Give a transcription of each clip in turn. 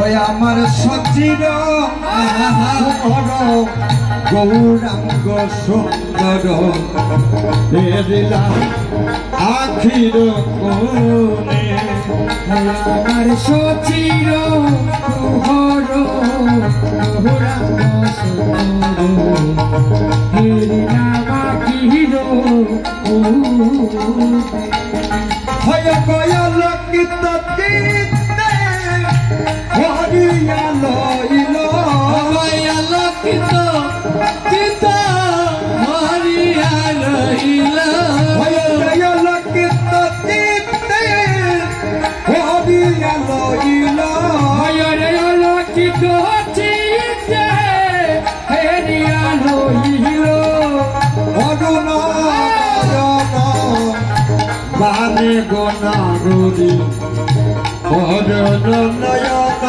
ওই আমার সচির গৌরাঙ্গ সুন্দর দিলাম আখির কোণে আমার সচির গৌরাঙ্গ হয় গয়াল গীত গীতে হরিয়াল ইল গয়াল গীত গীত হরিয়াল ইল হয় গয়াল গীত গীতে হরিয়াল ইল হয় গয়াল গীত গীতে হরিয়াল ইল অরুণ বানে গনারুরি অরুণ নয়ন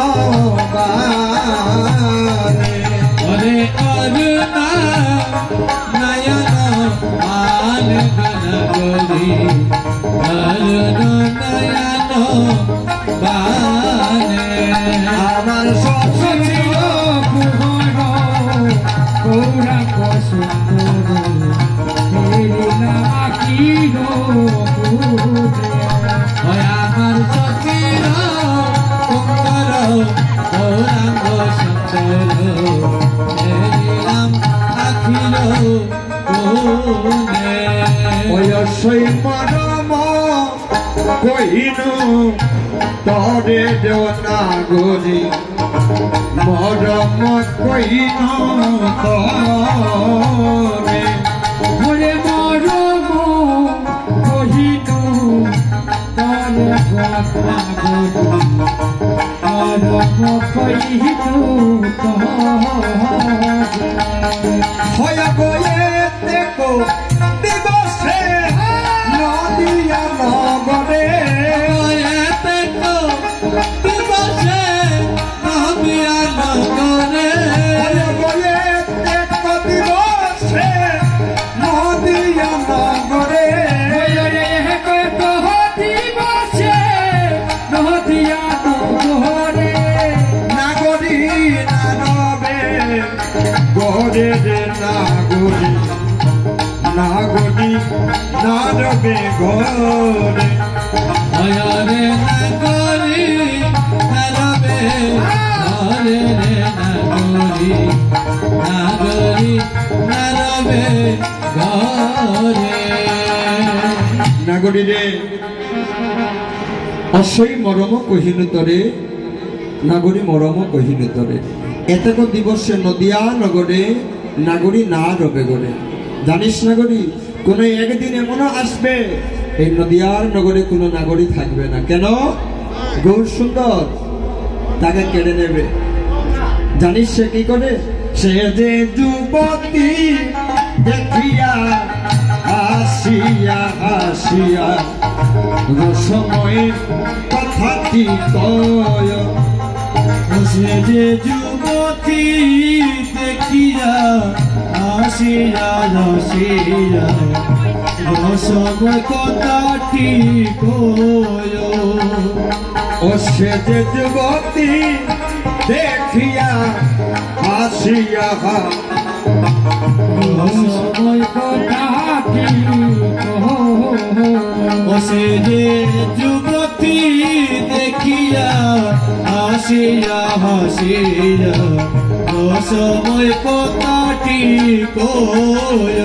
বানে ওরে অরুণা নয়ন বানে গনারুরি অরুণ নয়ন বানে আমার সচির গৌরাঙ্গ সুন্দর নাকির আমার সচির গৌরাঙ্গ সুন্দর আখির বয়সই মরম কহিনু তরে দেওনাগরি মরম কহিনু তরে ঘরে মরম কহিনু তরে মরম কহিনু হয় গয়ে দেখো দিবসে নদিয়া নগরে দিবসে নদিয়া নগরে হয় গয়ে দেখো দিবসে নদিয়া নগরে দিবসে নদিয়া নগরে নাগরী নারবে গরে রে নাগরী নাগরী নারবে গরে হয়রে নাগরী নারবে হরে রে নাগরী নাগরী নারবে ঘরে নাগরী রে অসই মরম কহিনু তরে নাগরী মরম কহিনু তরে এতক দিবসে নদিয়া নগরে নাগরী না রবে গরে জানিস নাগরী কোন একদিন এমনও আসবে এই নদিয়ার নগরে কোনো নাগরী থাকবে না কেন গৌর সুন্দর তাকে কেড়ে নেবে জানিস সে কি করে সে যে যুবতী দেখিয়া হাসিয়া হাসিয়া রসময়ের কথাটি কয় সে যে যুবতী দেখিয়া হাসিয়া হাসিয়া রসম কথাটি কয় ও সে যে যুবতী দেখিয়া হাসিয়া রসম কথাটি ও সে যে যুবতী দেখিয়া হাসিয়া হাসিয়া রসময় কথাটি কয়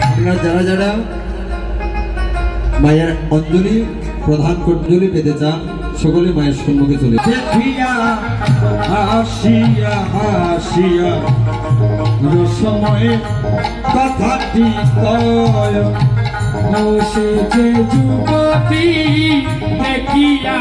আপনারা যারা যারা মায়ের অঞ্জলি প্রধান অঞ্জলি পেতে চান সকলে মায়ের সম্মুখে চলে দেখিয়া হাসিয়া হাসিয়া রসময় কথাটি কয় সে যে যুবতী দেখিয়া